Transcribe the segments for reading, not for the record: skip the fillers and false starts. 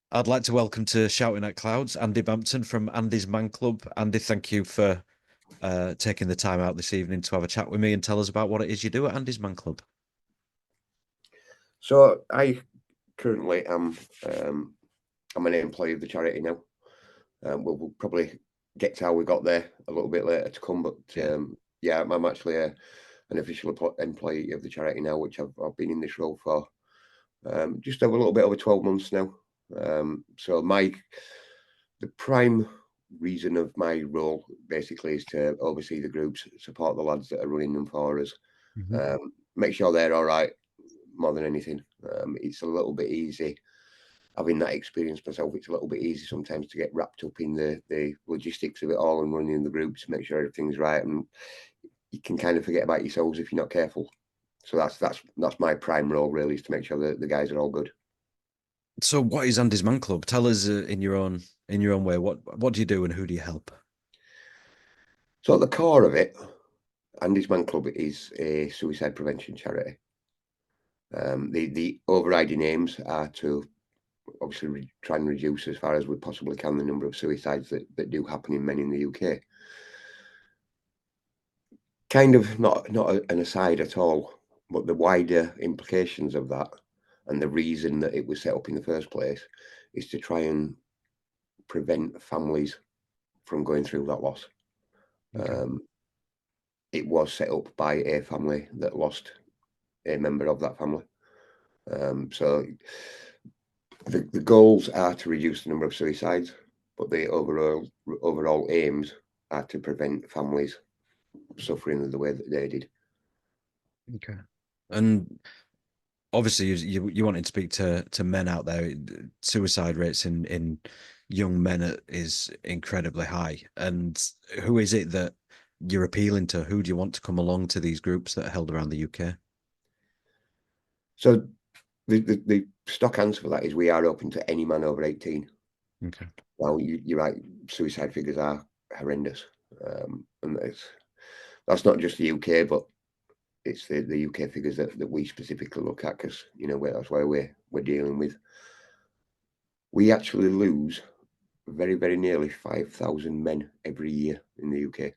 I'd like to welcome to Shouting at Clouds, Andy Bampton from Andy's Man Club. Andy, thank you for taking the time out this evening to have a chat with me and tell us about what it is you do at Andy's Man Club. So I currently am I'm an employee of the charity now. We'll probably get to how we got there a little bit later to come, but yeah, I'm actually an official employee of the charity now, which I've been in this role for just over a little bit over 12 months now. So the prime reason of my role basically is to oversee the groups, support the lads that are running them for us, make sure they're all right more than anything. It's a little bit easy having that experience myself. It's a little bit easy sometimes to get wrapped up in the logistics of it all and running the groups to make sure everything's right, and you can kind of forget about yourselves if you're not careful. So that's my prime role really, is to make sure that the guys are all good. So, what is Andy's Man Club? Tell us in your own way. What do you do and who do you help? So at the core of it, Andy's Man Club is a suicide prevention charity. The overriding aims are to obviously try and reduce as far as we possibly can the number of suicides that do happen in men in the UK. Kind of not an aside at all, but the wider implications of that and the reason that it was set up in the first place is to try and prevent families from going through that loss. Okay. It was set up by a family that lost a member of that family. So the goals are to reduce the number of suicides, but the overall aims are to prevent families suffering in the way that they did. Okay. And obviously, you wanted to speak to men out there. Suicide rates in young men is incredibly high. And who is it that you're appealing to? Who do you want to come along to these groups that are held around the UK? So the stock answer for that is we are open to any man over 18. Okay. Now, you're right, suicide figures are horrendous. And that's not just the UK, but it's the UK figures that we specifically look at, because that's where we're dealing with. We actually lose very, very nearly 5,000 men every year in the UK.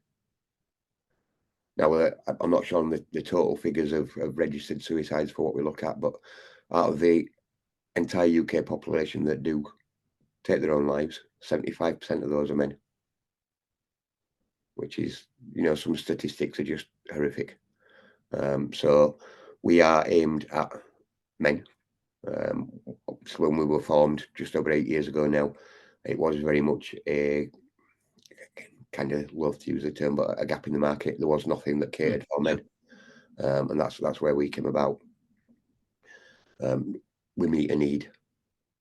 Now, I'm not sure on the total figures of registered suicides for what we look at, but out of the entire UK population that do take their own lives, 75% of those are men, which is, some statistics are just horrific. So we are aimed at men. So when we were formed just over 8 years ago now, it was very much a, kind of love to use the term, but a gap in the market. There was nothing that catered for men, and that's where we came about. We meet a need.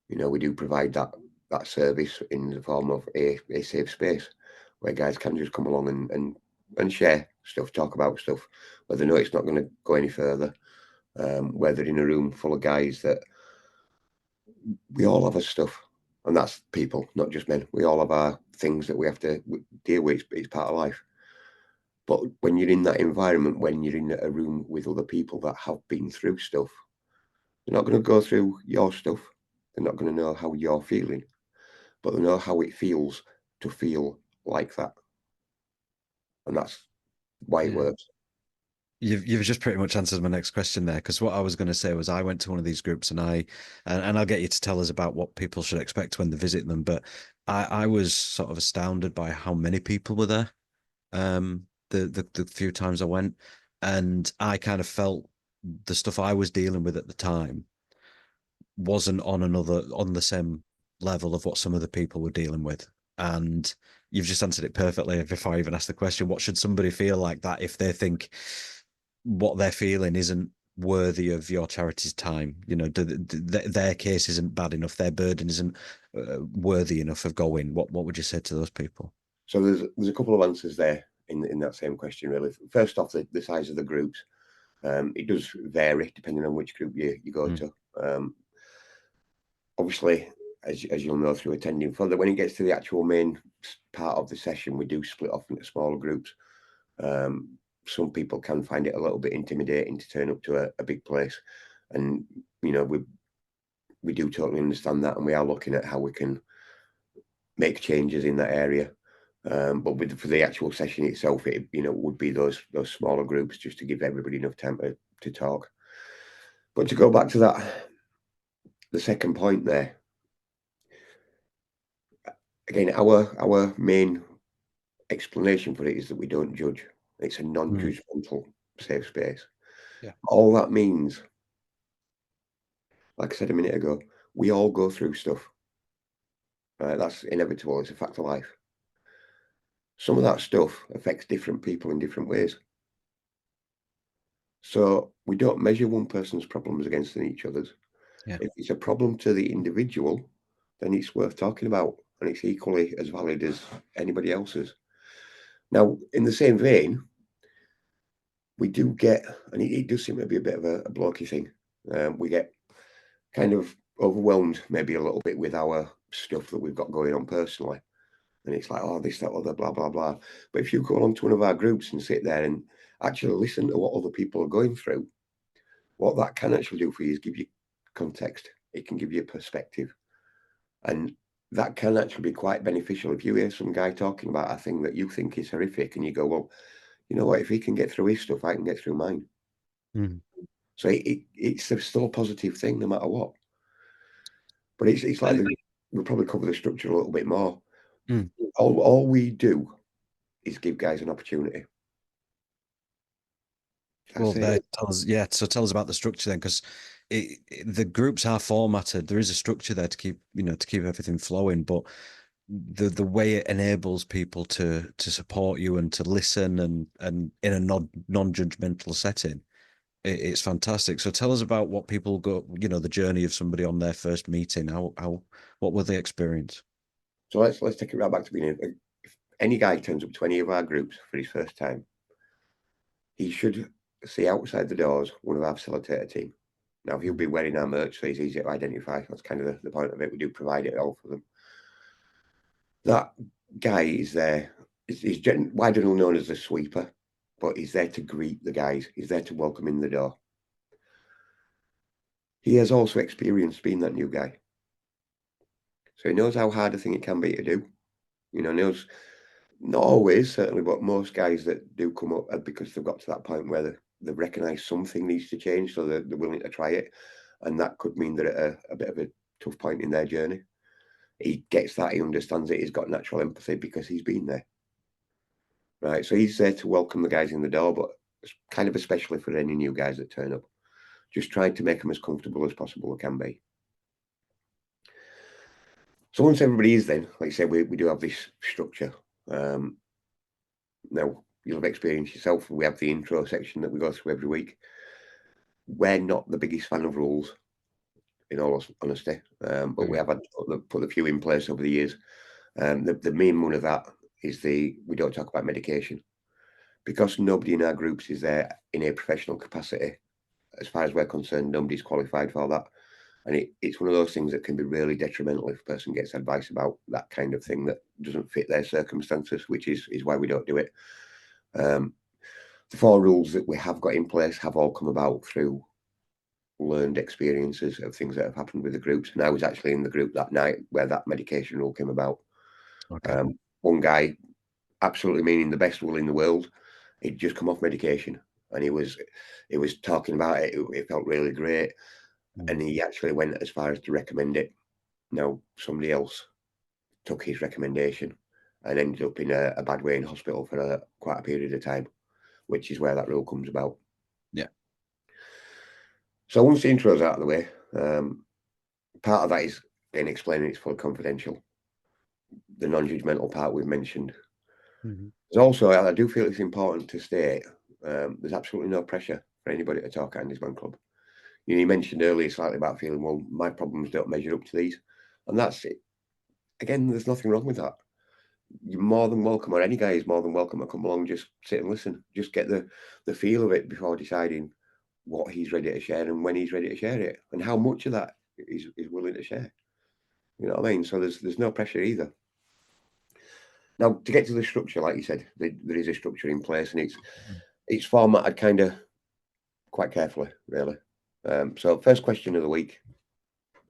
We do provide that service in the form of a safe space where guys can just come along and share stuff, talk about stuff, whether they know it's not going to go any further. Whether in a room full of guys that we all have our stuff, and that's people, not just men. We all have our things that we have to deal with. It's part of life. But when you're in that environment, when you're in a room with other people that have been through stuff, they're not going to go through your stuff. They're not going to know how you're feeling, but they know how it feels to feel like that. And that's why it works. You've just pretty much answered my next question there, because what I was going to say was I went to one of these groups and I'll get you to tell us about what people should expect when they visit them, but I was sort of astounded by how many people were there. The few times I went, and I kind of felt the stuff I was dealing with at the time wasn't on the same level of what some of the people were dealing with. And you've just answered it perfectly before I even asked the question. What should somebody feel like that if they think what they're feeling isn't worthy of your charity's time? Their case isn't bad enough, their burden isn't worthy enough of going. What would you say to those people? So there's a couple of answers there in that same question, really. First off, the size of the groups. It does vary depending on which group you go to. Obviously, as you'll know through attending further, when it gets to the actual main part of the session, we do split off into smaller groups. Some people can find it a little bit intimidating to turn up to a big place, and we we do totally understand that, and we are looking at how we can make changes in that area. But for the actual session itself, it would be those smaller groups just to give everybody enough time to talk. But to go back to that, the second point there, again, our main explanation for it is that we don't judge. It's a non-judgmental safe space. Yeah. All that means, like I said a minute ago, we all go through stuff. Right? That's inevitable. It's a fact of life. Some of that stuff affects different people in different ways. So we don't measure one person's problems against each other's. Yeah. If it's a problem to the individual, then it's worth talking about, and it's equally as valid as anybody else's. Now, in the same vein, we do get, and it does seem to be a bit of a blokey thing, we get kind of overwhelmed maybe a little bit with our stuff that we've got going on personally. And it's like, oh, this, that, other, blah, blah, blah. But if you go on to one of our groups and sit there and actually listen to what other people are going through, what that can actually do for you is give you context. It can give you perspective. And that can actually be quite beneficial. If you hear some guy talking about a thing that you think is horrific and you go, well, you know what, if he can get through his stuff, I can get through mine. So it's still a positive thing no matter what. But it's like we'll probably cover the structure a little bit more. All we do is give guys an opportunity. Well, so tell us about the structure then, because the groups are formatted. There is a structure there to keep everything flowing, but the way it enables people to support you and to listen and in a non-judgmental setting, it's fantastic. So tell us about what people go, the journey of somebody on their first meeting. What will they experience? So let's take it right back to the beginning. If any guy turns up to any of our groups for his first time, he should see outside the doors one of our facilitator team. Now, he'll be wearing our merch, so he's easy to identify. That's kind of the point of it. We do provide it all for them. That guy is there. He's widely known as the sweeper, but he's there to greet the guys. He's there to welcome in the door. He has also experienced being that new guy. So he knows how hard a thing it can be to do. Knows, not always, certainly, but most guys that do come up are because they've got to that point where they recognise something needs to change, so they're willing to try it. And that could mean they're at a bit of a tough point in their journey. He gets that, he understands it, he's got natural empathy because he's been there. Right, so he's there to welcome the guys in the door, but kind of especially for any new guys that turn up. Just trying to make them as comfortable as possible it can be. So once everybody is then, like I said, we do have this structure. Now, you'll have experienced yourself, we have the intro section that we go through every week. We're not the biggest fan of rules, in all honesty, but we have had put a few in place over the years. The main one of that is we don't talk about medication. Because nobody in our groups is there in a professional capacity, as far as we're concerned, nobody's qualified for that. And it's one of those things that can be really detrimental if a person gets advice about that kind of thing that doesn't fit their circumstances, which is why we don't do it. The 4 rules that we have got in place have all come about through learned experiences of things that have happened with the groups. And I was actually in the group that night where that medication rule came about. Okay. One guy, absolutely meaning the best will in the world, he'd just come off medication and he was talking about it. It felt really great. And he actually went as far as to recommend it. Now, somebody else took his recommendation and ended up in a bad way in hospital for quite a period of time, which is where that rule comes about. Yeah. So once the intro's out of the way, part of that is then explaining it's fully confidential. The non-judgmental part we've mentioned. There's also, I do feel it's important to state, there's absolutely no pressure for anybody to talk at Andy's Man Club. You mentioned earlier slightly about feeling, well, my problems don't measure up to these. And that's it. Again, there's nothing wrong with that. You're more than welcome, or any guy is more than welcome to come along, just sit and listen. Just get the feel of it before deciding what he's ready to share and when he's ready to share it and how much of that is willing to share. You know what I mean? So there's no pressure either. Now, to get to the structure, like you said, there is a structure in place, and it's formatted kind of quite carefully, really. So first question of the week.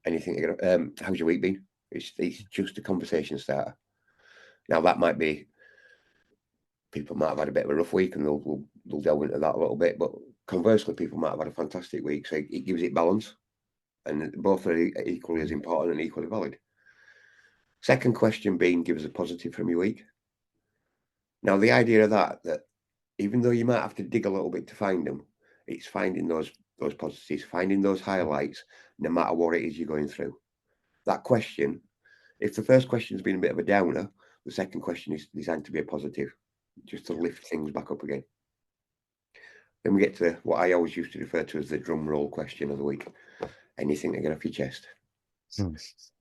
anything. How's your week been? It's just a conversation starter. Now that might be, people might have had a bit of a rough week, and they'll delve into that a little bit. But conversely, people might have had a fantastic week, so it gives it balance, and both are equally as important and equally valid. Second question being, give us a positive from your week. Now, the idea of that even though you might have to dig a little bit to find them, it's finding those positives, finding those highlights, no matter what it is you're going through. That question, if the first question's been a bit of a downer, the second question is designed to be a positive, just to lift things back up again. Then we get to what I always used to refer to as the drum roll question of the week. Anything to get off your chest.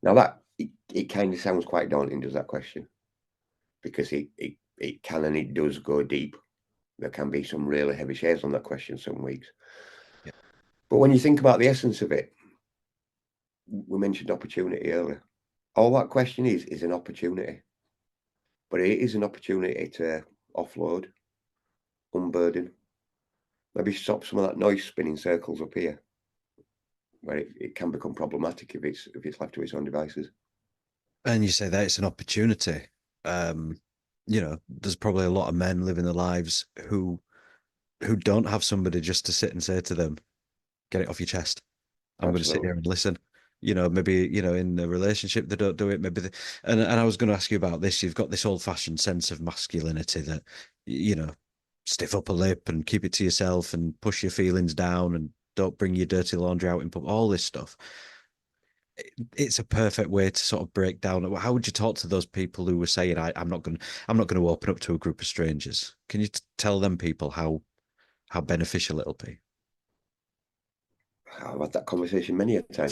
Now that it kind of sounds quite daunting, does that question? Because it can and it does go deep. There can be some really heavy shares on that question some weeks. Yeah. But when you think about the essence of it, we mentioned opportunity earlier. All that question is an opportunity. But it is an opportunity to offload, unburden, maybe stop some of that noise spinning circles up here, where it can become problematic if it's left to its own devices. And you say that it's an opportunity. There's probably a lot of men living their lives who don't have somebody just to sit and say to them, get it off your chest. I'm going to sit here and listen. Maybe, in a relationship, they don't do it. Maybe, and I was going to ask you about this. You've got this old fashioned sense of masculinity that, stiff upper lip and keep it to yourself and push your feelings down and don't bring your dirty laundry out in public, all this stuff. It's a perfect way to sort of break down. How would you talk to those people who were saying, I'm not going to open up to a group of strangers? Can you tell them people how beneficial it'll be? I've had that conversation many a time.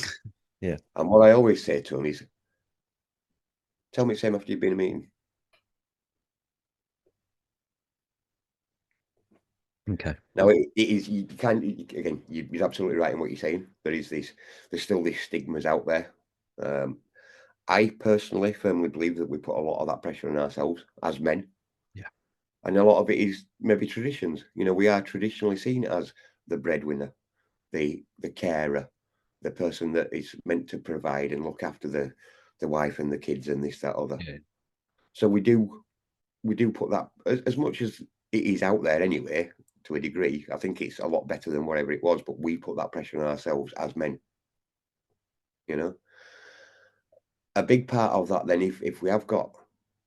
Yeah. And what I always say to them is, tell me the same after you've been in a meeting. Okay. Now it is, you can, again, you're absolutely right in what you're saying. There's still these stigmas out there. I personally firmly believe that we put a lot of that pressure on ourselves as men. Yeah. And a lot of it is maybe traditions. We are traditionally seen as the breadwinner, the carer, the person that is meant to provide and look after the wife and the kids and this, that, other. Yeah. So we do put that, as much as it is out there anyway, to a degree. I think it's a lot better than whatever it was, but we put that pressure on ourselves as men. A big part of that then, if we have got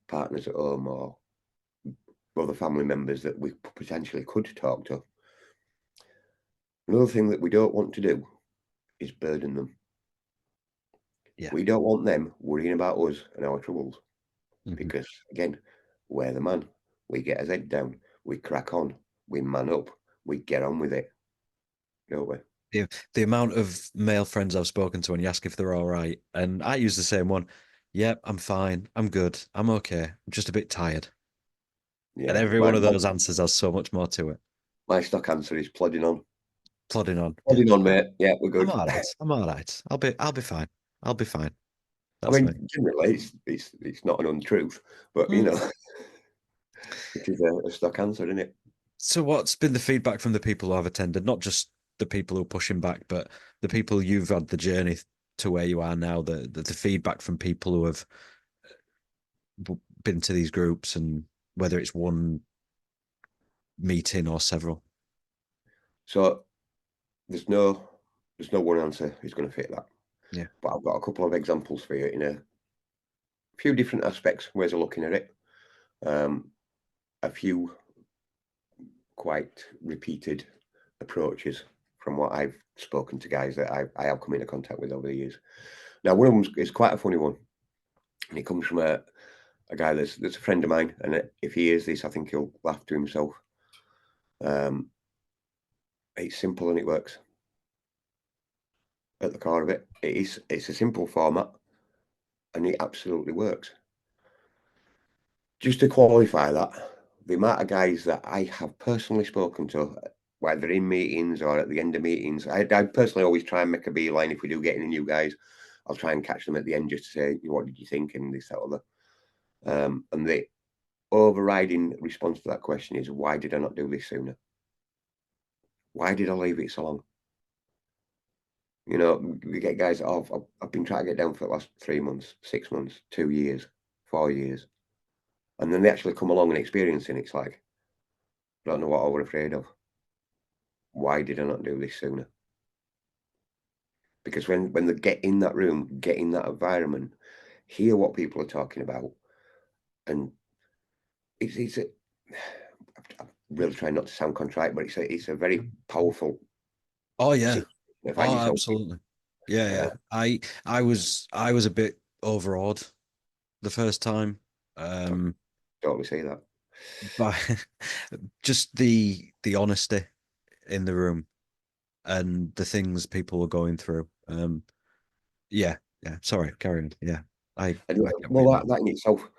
partners at home or other family members that we potentially could talk to, another thing that we don't want to do is burden them. Yeah. We don't want them worrying about us and our troubles, Mhm. because again, we're the man. We get our head down, we crack on, we man up, we get on with it, don't we? The amount of male friends I've spoken to when you ask if they're all right, and I use the same one. Yep, I'm fine. I'm good. I'm okay. I'm just a bit tired. And Yeah, every one of those answers has so much more to it. my stock answer is plodding on. Plodding on. Yeah. Plodding on, mate. Yeah, we're I'm good. all right. I'm all right. I'll be fine. I'll be fine. I That's me. mean, generally, it's not an untruth, but it is a stock answer, isn't it? So what's been the feedback from the people who have attended? Not just the people who are pushing back, but the people you've had the journey to where you are now, the feedback from people who have been to these groups, and whether it's one meeting or several. So there's no one answer who's going to fit that. Yeah. But I've got a couple of examples for you in a few different aspects, ways of looking at it. A few quite repeated approaches from what I've spoken to guys that I have come into contact with over the years. Now, one of them is quite a funny one, and it comes from a guy that's a friend of mine, and if he hears this, I think he'll laugh to himself. It's simple and it works. At the core of it, it's a simple format, and it absolutely works. Just to qualify that, the amount of guys that I have personally spoken to, whether in meetings or at the end of meetings, I personally always try and make a beeline if we do get any new guys. I'll try and catch them at the end just to say, what did you think, and this, that, other. And the overriding response to that question is, why did I not do this sooner? Why did I leave it so long? You know, we get guys that I've been trying to get down for the last 3 months, 6 months, 2 years, 4 years, and then they actually come along and experience it. It's like, I don't know what I was afraid of. Why did I not do this sooner? Because when they get in that room, get in that environment, hear what people are talking about, and it's a, I'm really trying not to sound contrite, but it's a very powerful Oh yeah. situation to find Oh, yourself in. absolutely. Yeah, yeah. I was a bit overawed the first time. Um, Totally see that. by just the honesty in the room and the things people were going through. Yeah, yeah. Sorry, carry on. Yeah. And I get what well, you that, mean. that in itself,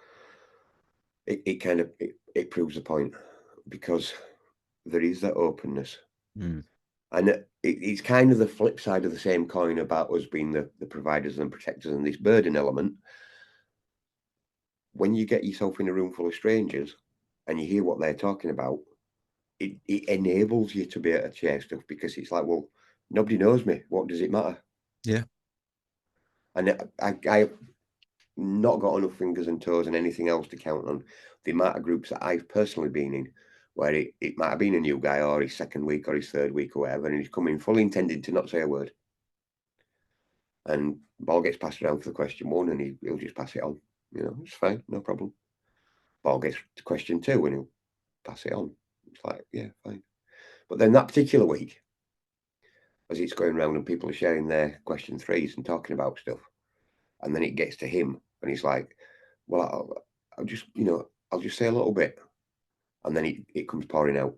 it kind of it proves the point, because there is that openness. Mm, And it's kind of the flip side of the same coin about us being the providers and protectors and this burden element. When you get yourself in a room full of strangers and you hear what they're talking about, it enables you to be able to share stuff, because it's like, well, nobody knows me. What does it matter? yeah. And I've not got enough fingers and toes and anything else to count on the amount of groups that I've personally been in, where it might have been a new guy or his second week or his third week or whatever, and he's come in fully intended to not say a word. And ball gets passed around for the question one, and he'll just pass it on. You know, it's fine, no problem. Ball gets to question two, and he'll pass it on. It's like, yeah, fine. But then that particular week, as it's going around and people are sharing their question threes and talking about stuff, and then it gets to him, and he's like, "Well, I'll just, I'll just say a little bit," and then it comes pouring out.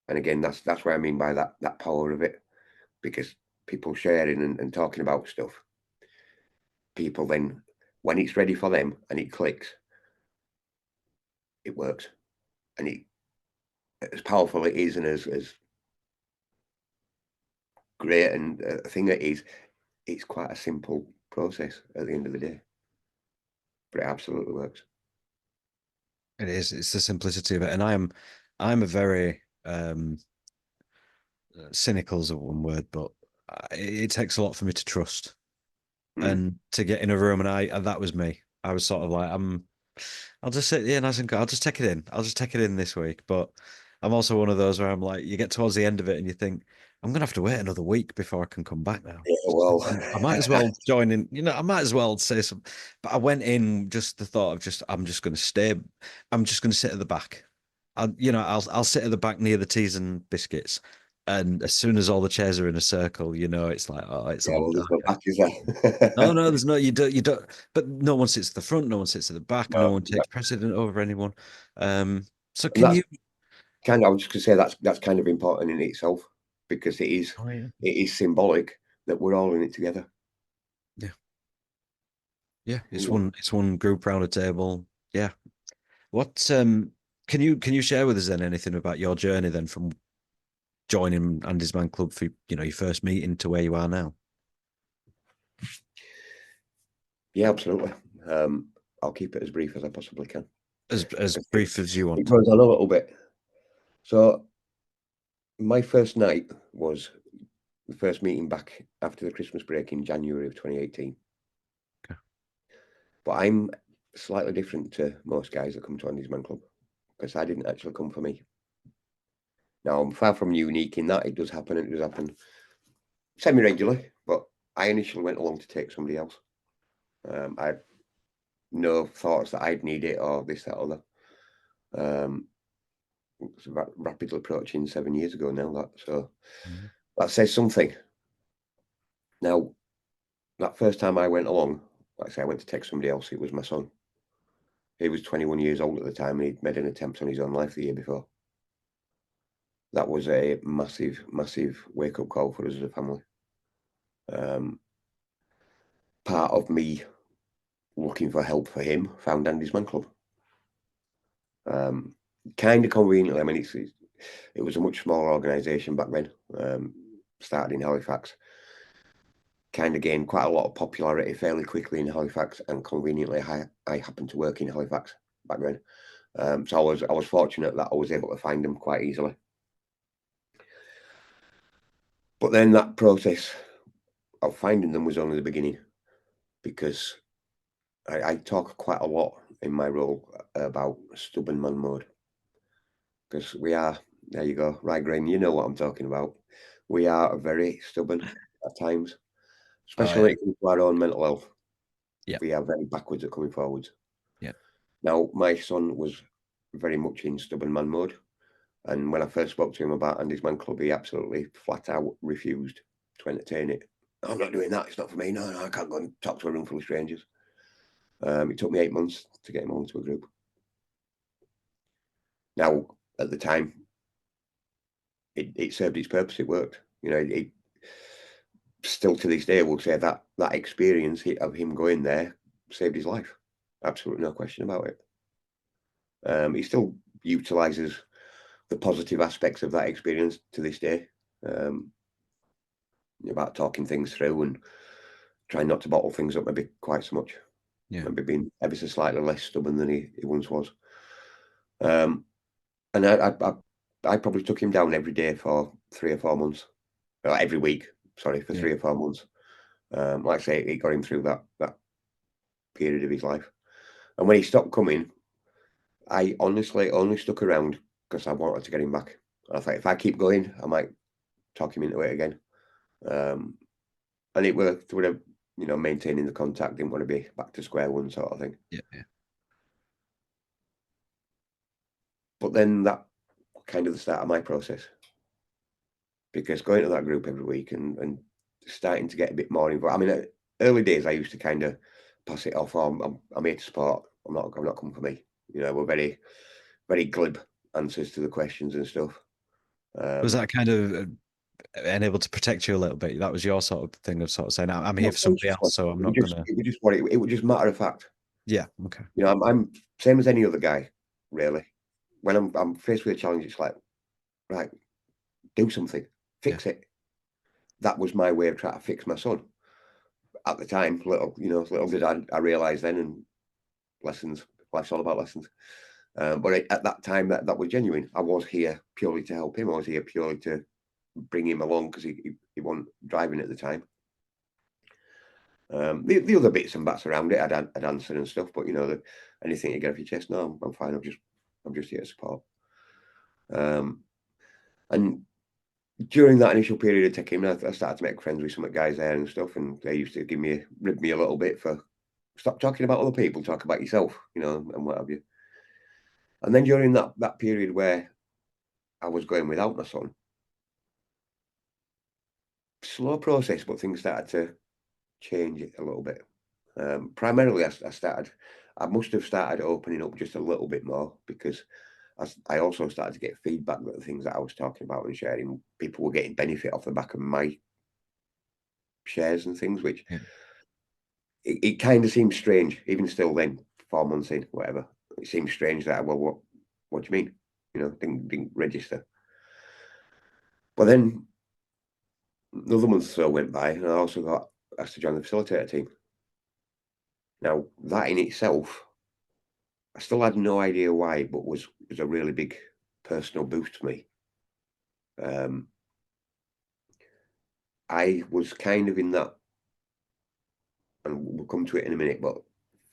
And again, that's what I mean by that power of it, because people sharing and talking about stuff, people then, when it's ready for them and it clicks, it works, and it, as powerful it is, and as great and a thing it is, it's quite a simple process at the end of the day, but it absolutely works. It is. It's the simplicity of it. And I'm a very cynical is a one word, but it takes a lot for me to trust Mm. and to get in a room. And that was me. I was sort of like, I'll just sit here nice and I'll just take it in. I'll just take it in this week. But I'm also one of those where I'm like, you get towards the end of it and you think, I'm gonna have to wait another week before I can come back now. Yeah, well, I might as well join in, I might as well say some. But I went in just the thought of I'm just gonna stay. I'm just gonna sit at the back. I'll sit at the back near the teas and biscuits. And as soon as all the chairs are in a circle, it's like, oh, it's yeah, all well, there's dark. no back, is No, there? no, there's no, you don't, but no one sits at the front, no one sits at the back, and no No, one takes precedent over anyone. So and can that's you? kind of, I was just gonna say, that's kind of important in itself, because Oh yeah, it is symbolic that we're all in it together. yeah, yeah. You It's know? one group around a table. Yeah. What can you share with us then anything about your journey then from joining Andy's Man Club for your first meeting to where you are now? Yeah, absolutely. I'll keep it as brief as I possibly can, As 'cause it brief as you it want. goes on a little bit. So my first night was the first meeting back after the Christmas break in January of 2018. Okay. But I'm slightly different to most guys that come to Andy's Man Club, because I didn't actually come for me. Now, I'm far from unique in that it does happen, and it does happen semi-regularly, but I initially went along to take somebody else. I had no thoughts that I'd need it or this, that, other. It's rapidly approaching 7 years ago now, so Mhm. that says something. Now, that first time I went along, like I say, I went to take somebody else. It was my son. He was 21 years old at the time, and he'd made an attempt on his own life the year before. That was a massive, massive wake-up call for us as a family. Um, Part of me looking for help for him found Andy's Man Club. Kind of conveniently, I mean, it was a much smaller organisation back then, started in Halifax, kind of gained quite a lot of popularity fairly quickly in Halifax, and conveniently, I happened to work in Halifax back then. So I was fortunate that I was able to find them quite easily. But then that process of finding them was only the beginning, because I talk quite a lot in my role about stubborn man mode, because we are. There you go, right, Graham. You know what I'm talking about. We are very stubborn at times, Oh especially when yeah, it comes to our own mental health. yeah, We are very backwards at coming forwards. yeah, Now, my son was very much in stubborn man mode, and when I first spoke to him about Andy's Man Club, he absolutely flat out refused to entertain it. I'm not doing that. It's not for me. No, I can't go and talk to a room full of strangers. It took me 8 months to get him onto a group. Now, at the time, it served its purpose. It worked. You know, it still to this day will say that that experience of him going there saved his life. Absolutely no question about it. He still utilises the positive aspects of that experience to this day, um, about talking things through and trying not to bottle things up maybe quite so much, yeah, maybe being ever so slightly less stubborn than he once was. And I probably took him down every day for 3 or 4 months, every week, sorry, for yeah, 3 or 4 months. Like I say, it got him through that period of his life. And when he stopped coming, I honestly only stuck around because I wanted to get him back. I thought if I keep going, I might talk him into it again. Um, and it worked with a, maintaining the contact, didn't want to be back to square one sort of thing. yeah, yeah, But then that kind of the start of my process, because going to that group every week and starting to get a bit more involved. I mean, early days I used to kind of pass it off. Oh, I'm here to support. I'm not coming for me. We're very, very glib answers to the questions and stuff. Was Um, that kind of enabled to protect you a little bit? That was your sort of thing of sort of saying, I'm here Not for somebody consciously. else, so I'm It was not just gonna. it was just what it was just matter of fact. Yeah, okay. I'm same as any other guy, really. When I'm faced with a challenge, it's like, right, do something, Yeah, fix it. That was my way of trying to fix my son at the time. Little did I realise then, and lessons. Life's all about lessons. But at that time, that was genuine. I was here purely to help him. I was here purely to bring him along because he wasn't driving at the time. The other bits and bats around it, I'd answer and stuff. But anything you get off your chest, no, I'm fine. I'm just here to support. And during that initial period of taking him, I started to make friends with some of the guys there and stuff, and they used to rib me a little bit for stop talking about other people, talk about yourself, and what have you. And then during that period where I was going without my son, slow process, but things started to change it a little bit. Primarily, I must have started opening up just a little bit more, because I also started to get feedback that the things that I was talking about and sharing, people were getting benefit off the back of my shares and things, which yeah, it kind of seems strange, even still then, 4 months in, whatever. It seems strange that, well, what do you mean? Didn't register. But then another month or so went by, and I also got asked to join the facilitator team. Now, that in itself, I still had no idea why, but was a really big personal boost to me. I was kind of in that, and we'll come to it in a minute, but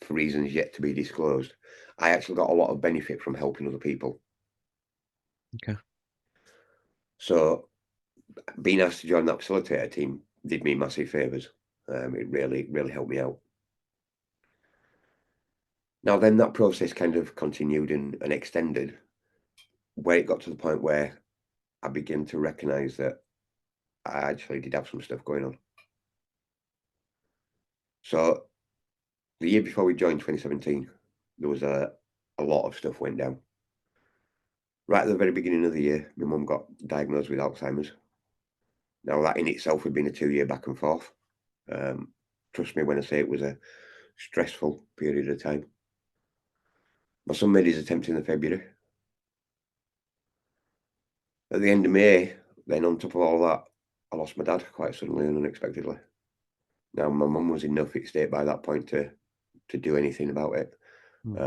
for reasons yet to be disclosed, I actually got a lot of benefit from helping other people. okay. So being asked to join that facilitator team did me massive favours. It really, really helped me out. Now, then that process kind of continued and extended, where it got to the point where I began to recognise that I actually did have some stuff going on. So the year before we joined, 2017, there was a lot of stuff went down. Right at the very beginning of the year, my mum got diagnosed with Alzheimer's. Now, that in itself had been a 2-year back and forth. Trust me when I say it was a stressful period of time. My son made his attempt in the February. At the end of May, then on top of all that, I lost my dad quite suddenly and unexpectedly. Now, my mum was in no fit state by that point to do anything about it. Hmm.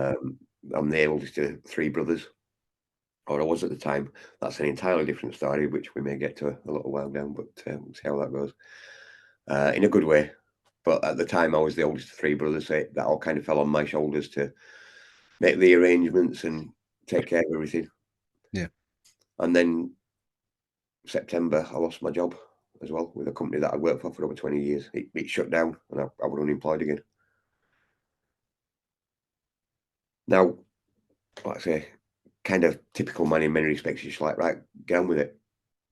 I'm the oldest of 3 brothers, or I was at the time. That's an entirely different story, which we may get to a little while down, but we'll see how that goes. in a good way. But at the time, I was the oldest of three brothers, so that all kind of fell on my shoulders to make the arrangements and take care of everything. Yeah. And then September, I lost my job as well with a company that I worked for over 20 years. It shut down, and I was unemployed again. Now, like I say, kind of typical man in many respects. You're just like, right, get on with it,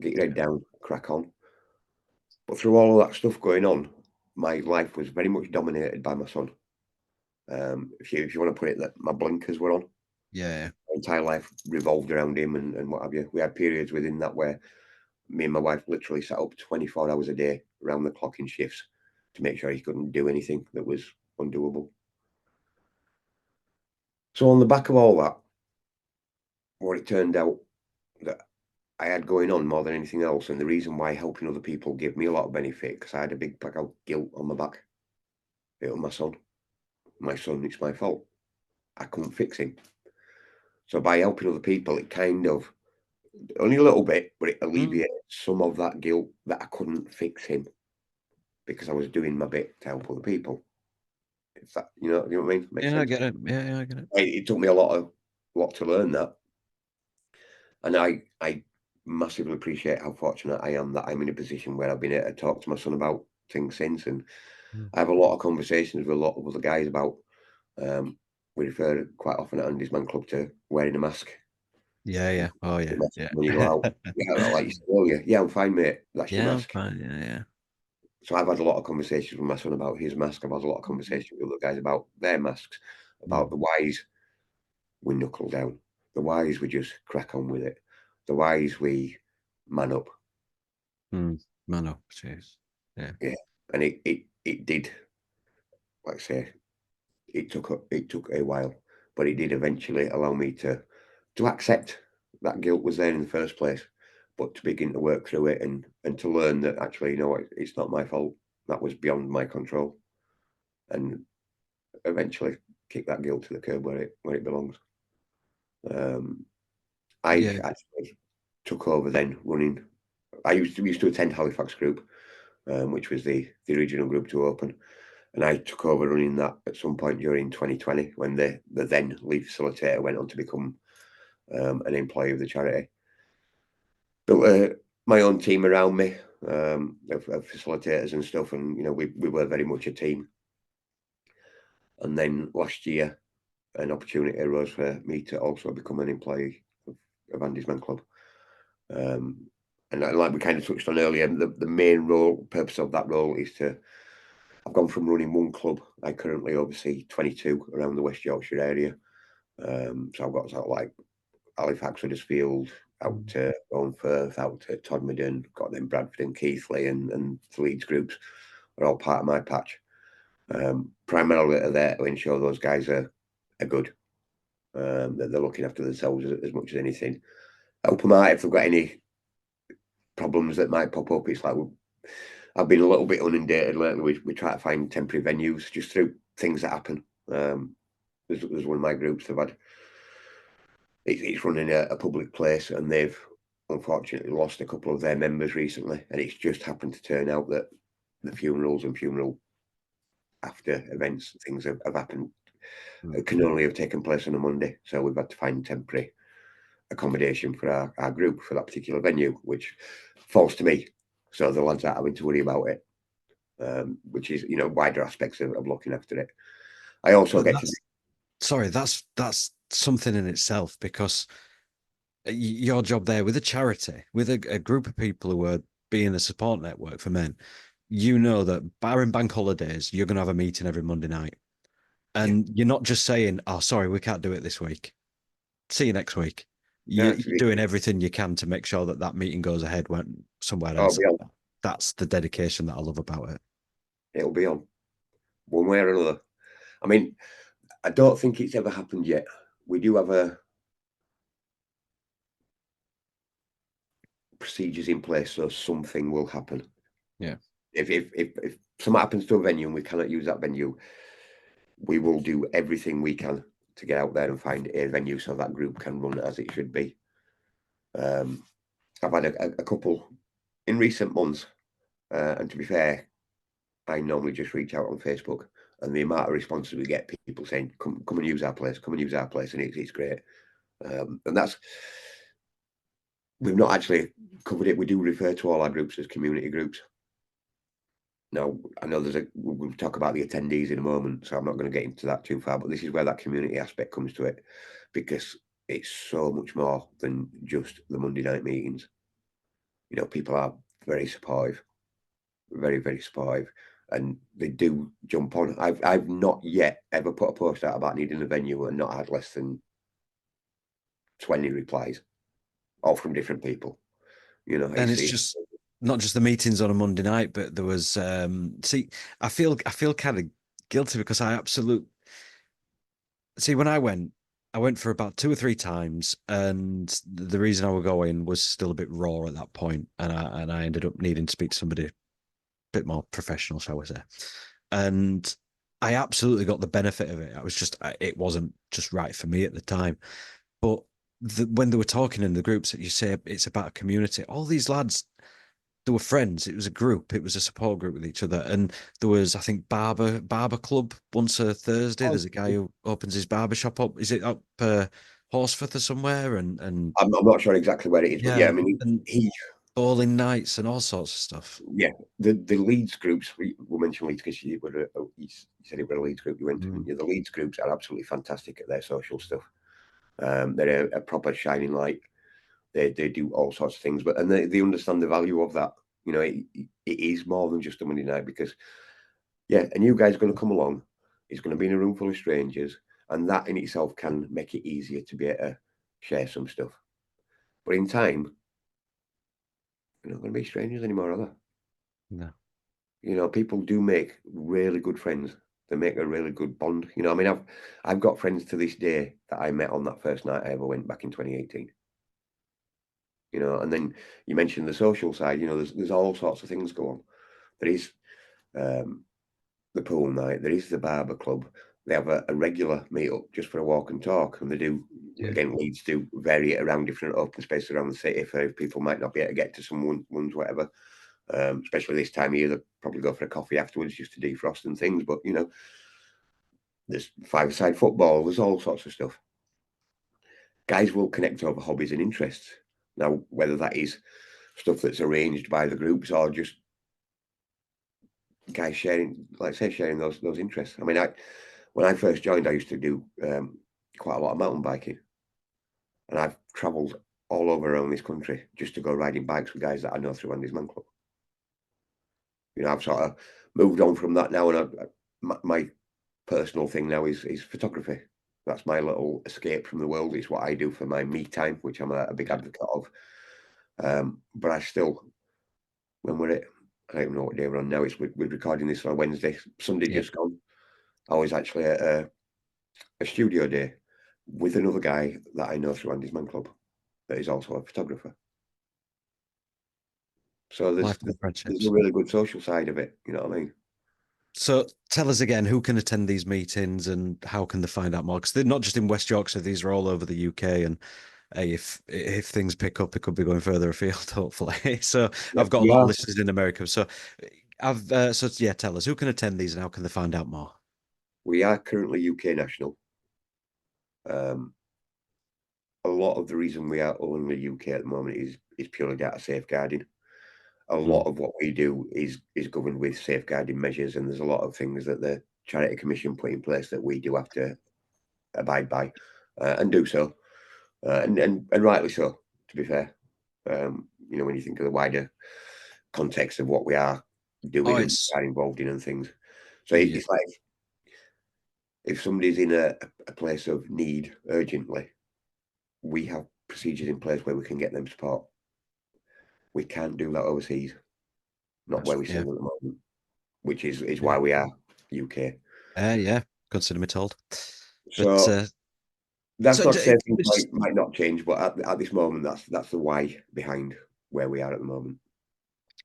get your head down, crack on. But through all of that stuff going on, my life was very much dominated by my son. If you want to put it, that my blinkers were on. Yeah. My entire life revolved around him and what have you. We had periods within that where me and my wife literally sat up 24 hours a day around the clock in shifts to make sure he couldn't do anything that was undoable. So on the back of all that, what it turned out that I had going on more than anything else, and the reason why helping other people gave me a lot of benefit, because I had a big pack of guilt on my back. It was my son. My son, it's my fault. I couldn't fix him. So by helping other people, it kind of, only a little bit, but it alleviated some of that guilt that I couldn't fix him because I was doing my bit to help other people. If that, you know what I mean? Makes Yeah, I sense. get it. Yeah, I get it. It took me a lot to learn that, and I massively appreciate how fortunate I am that I'm in a position where I've been able to talk to my son about things since, and Mm. I have a lot of conversations with a lot of other guys about. We refer quite often at Andy's Man Club to wearing a mask. Yeah. Oh, yeah. Yeah. When you go out, yeah, like you said earlier, yeah, I'm fine, mate. That's your Yeah, I'm mask. fine. Yeah. So I've had a lot of conversations with my son about his mask. I've had a lot of conversations with other guys about their masks, about the whys we knuckle down, the whys we just crack on with it, the whys we man up. Man up, jeez. Yeah. Yeah, and it did, like I say, it took a while, but it did eventually allow me to accept that guilt was there in the first place, but to begin to work through it and to learn that actually, you know what, it's not my fault. That was beyond my control, and eventually kick that guilt to the curb where it belongs. I Yeah. actually took over then running. I used to attend Halifax Group, which was the original group to open, and I took over running that at some point during 2020 when the then lead facilitator went on to become an employee of the charity. Built my own team around me of facilitators and stuff, and you know we were very much a team. And then last year, an opportunity arose for me to also become an employee of Andy's Man Club. And like we kind of touched on earlier, the main purpose of that role is to, I've gone from running one club, I currently oversee 22 around the West Yorkshire area. So I've got sort of like Halifax, Huddersfield, out to Owenfirth, out to Todmorden, got them Bradford and Keighley and the Leeds groups are all part of my patch. Primarily are there to ensure those guys are good, that they're looking after themselves as much as anything. Help them out if they've got any problems that might pop up. It's like I've been a little bit inundated lately. We try to find temporary venues just through things that happen. There's one of my groups they've had. It's running a public place, and they've unfortunately lost a couple of their members recently, and it's just happened to turn out that the funerals and funeral after events things have happened. It can only have taken place on a Monday, so we've had to find temporary accommodation for our group for that particular venue, which falls to me. So the lads aren't having to worry about it, which is, you know, wider aspects of looking after it. I also But get to. sorry, that's something in itself, because your job there with a charity, with a group of people who are being a support network for men, you know that barring bank holidays, you're going to have a meeting every Monday night. And you're not just saying, oh, sorry, we can't do it this week. See you next week. Yeah, You're doing everything you can to make sure that that meeting goes ahead when somewhere else. That's the dedication that I love about it. It'll be on one way or another. I mean, I don't think it's ever happened yet. We do have procedures in place, so something will happen. Yeah. If something happens to a venue and we cannot use that venue, we will do everything we can to get out there and find a venue so that group can run as it should be. I've had a couple in recent months, and to be fair, I normally just reach out on Facebook, and the amount of responses we get, people saying, "Come and use our place, come and use our place," and it's great. And that's we've not actually covered it. We do refer to all our groups as community groups. Now, I know we'll talk about the attendees in a moment, so I'm not going to get into that too far, but this is where that community aspect comes to it, because it's so much more than just the Monday night meetings. You know, people are very supportive, very, very supportive, and they do jump on. I've not yet ever put a post out about needing a venue and not had less than 20 replies, all from different people. You know, And it's, it's it's just not just the meetings on a Monday night, but there was see, I feel kind of guilty because I absolute see when I went for about 2 or 3 times, and the reason I was going was still a bit raw at that point, and I ended up needing to speak to somebody a bit more professional, shall we say. And I absolutely got the benefit of it. I was just it wasn't just right for me at the time. But when they were talking in the groups that you say it's about a community, all these lads, they were friends. It was a group. It was a support group with each other. And there was, I think, barber club once a Thursday. There's a guy who opens his barber shop up. Is it up Horsforth or somewhere? And I'm not sure exactly where it is, but yeah, I yeah, mean, and he bowling nights and all sorts of stuff. yeah, the Leeds groups, we mentioned Leeds because you said it was a Leeds group you went to. Mm, Yeah, the Leeds groups are absolutely fantastic at their social stuff. They're a proper shining light. They do all sorts of things, but and they understand the value of that. You know, it is more than just a Monday night, because yeah, a new guy's going to come along. He's going to be in a room full of strangers, and that in itself can make it easier to be able to share some stuff. But in time, they're not going to be strangers anymore, are they? no. You know, people do make really good friends. They make a really good bond. You know, I mean, I've got friends to this day that I met on that first night I ever went back in 2018. You know, and then you mentioned the social side. You know, there's all sorts of things go on. There is um, the pool night. There is the barber club. They have a regular meet up just for a walk and talk, and they do Yeah. again. Leeds do vary it around different open spaces around the city for people might not be able to get to some ones, whatever. Especially this time of year, they'll probably go for a coffee afterwards just to defrost and things. But you know, there's five-a-side football. There's all sorts of stuff. Guys will connect over hobbies and interests. Now, whether that is stuff that's arranged by the groups or just guys sharing, like I say, sharing those interests. I mean, when I first joined, I used to do quite a lot of mountain biking, and I've travelled all over around this country just to go riding bikes with guys that I know through Andy's Man Club. You know, I've sort of moved on from that now, and my personal thing now is photography. That's my little escape from the world. It's what I do for my me time, which I'm a big Yeah. advocate of. But I still, when we're at, I don't even know what day we're on now. We're recording this on a Wednesday. Sunday Yeah. just gone. I was actually at a studio day with another guy that I know through Andy's Man Club that is also a photographer. So Lifelong there's a friendships. really good social side of it. You know what I mean? So tell us again, who can attend these meetings and how can they find out more? Because they're not just in West Yorkshire; these are all over the UK. And hey, if things pick up, it could be going further afield, hopefully. So Yeah, I've got a we lot of are. listeners in America. So yeah, tell us who can attend these and how can they find out more? We are currently UK national. Um, a lot of the reason we are only UK at the moment is purely data safeguarding. A lot Mm, of what we do is governed with safeguarding measures, and there's a lot of things that the Charity Commission put in place that we do have to abide by and do so, and rightly so. To be fair, you know, when you think of the wider context of what we are oh, doing and it's are involved in and things, so yeah, it's like if somebody's in a place of need urgently, we have procedures in place where we can get them support. We can't do that overseas, not that's where we yeah, stand at the moment, which is yeah, why we are UK. yeah. Consider me told. But So that's so not to say things it's, might not change, but at this moment, that's the why behind where we are at the moment.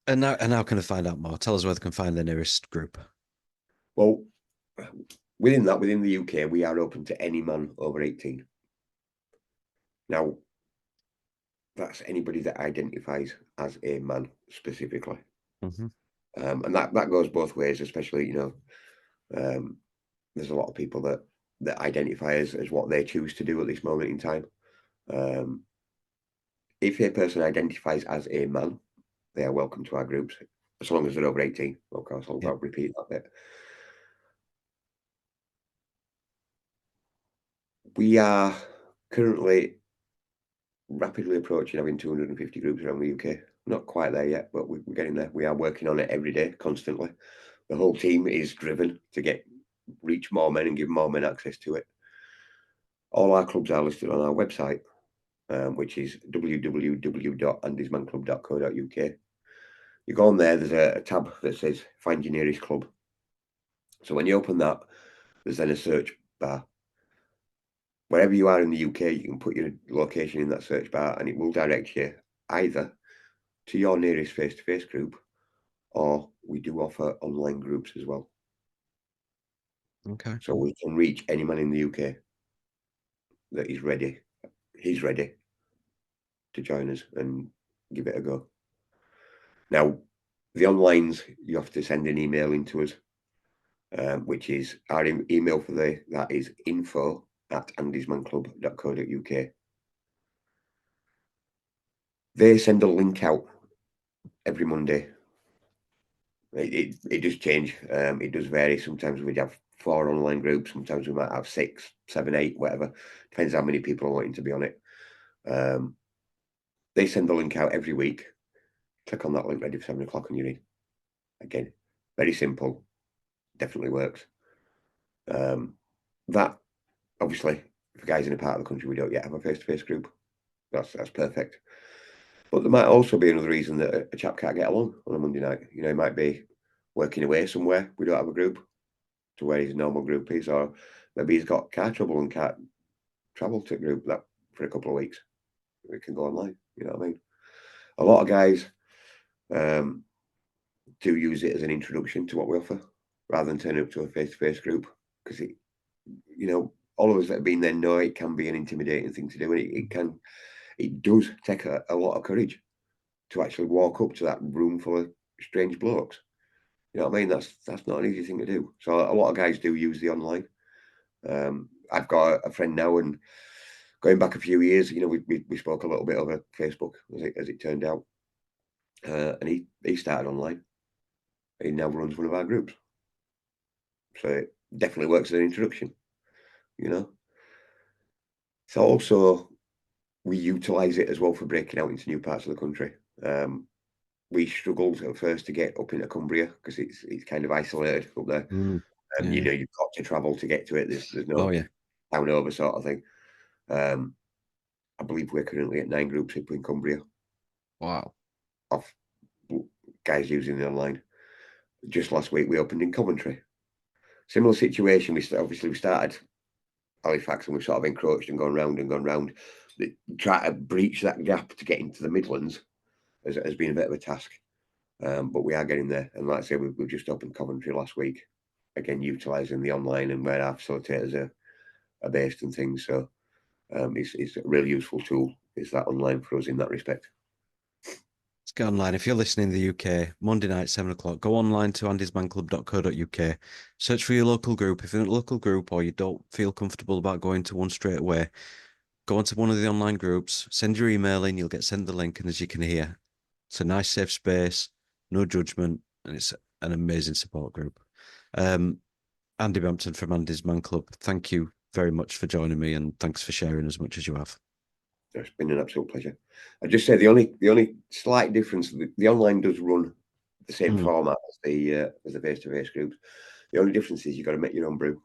and how can I find out more? Tell us where they can find the nearest group. Well, within the UK, we are open to any man over 18. Now, that's anybody that identifies as a man specifically. Hmm. And that goes both ways, especially, there's a lot of people that identify as what they choose to do at this moment in time. If a person identifies as a man, they are welcome to our groups, as long as they're over 18. Of course, I'll repeat that bit. We are currently rapidly approaching having 250 groups around the UK. Not quite there yet, but we're getting there. We are working on it every day, constantly. The whole team is driven to reach more men and give more men access to it. All our clubs are listed on our website, which is www.andysmanclub.co.uk. You go on there, there's a tab that says Find Your Nearest Club. So when you open that, there's then a search bar. Wherever you are in the UK, you can put your location in that search bar and it will direct you either to your nearest face-to-face group, or we do offer online groups as well. Okay. So we can reach any man in the UK that is ready. He's ready to join us and give it a go. Now, the onlines, you have to send an email into us, which is our email for that is info@andysmanclub.co.uk. They send a link out every Monday. It does change. It does vary. Sometimes we'd have 4 online groups. Sometimes we might have 6, 7, 8, whatever. Depends how many people are wanting to be on it. They send the link out every week. Click on that link, ready for 7 o'clock, and you're in. Again, very simple. Definitely works. That, obviously, for guys in a part of the country we don't yet have a face-to-face group, that's perfect. But there might also be another reason that a chap can't get along on a Monday night. He might be working away somewhere. We don't have a group to where his normal group is, or maybe he's got car trouble and can't travel to a group that for a couple of weeks. We can go online. You know what I mean? A lot of guys do use it as an introduction to what we offer, rather than turning up to a face-to-face group, because all of us that have been there know it can be an intimidating thing to do, and it does take a lot of courage to actually walk up to that room full of strange blokes. You know what I mean? That's not an easy thing to do. So a lot of guys do use the online. I've got a friend now, and going back a few years, we spoke a little bit over Facebook as it turned out, and he started online. He now runs one of our groups. So it definitely works as an introduction. So also we utilise it as well for breaking out into new parts of the country. We struggled at first to get up into Cumbria because it's kind of isolated up there. You've got to travel to get to it. There's no down over sort of thing. I believe we're currently at 9 groups up in Cumbria. Wow. Of guys using the online. Just last week we opened in Coventry. Similar situation. We started Halifax and we've sort of encroached and gone round. Try to breach that gap to get into the Midlands has been a bit of a task. But we are getting there. And like I say, we've just opened Coventry last week. Again, utilising the online and where our facilitators are based and things. So it's a really useful tool. Is that online for us in that respect? Let's go online. If you're listening in the UK, Monday night, 7 o'clock, go online to andysmanclub.co.uk. Search for your local group. If you're in a local group or you don't feel comfortable about going to one straight away, go onto one of the online groups, send your email in, you'll get sent the link. And as you can hear, it's a nice, safe space, no judgment, and it's an amazing support group. Andy Bampton from Andy's Man Club, thank you very much for joining me, and thanks for sharing as much as you have. It's been an absolute pleasure. I just say the only slight difference, the online does run the same format as the face-to-face groups. The only difference is you've got to make your own brew.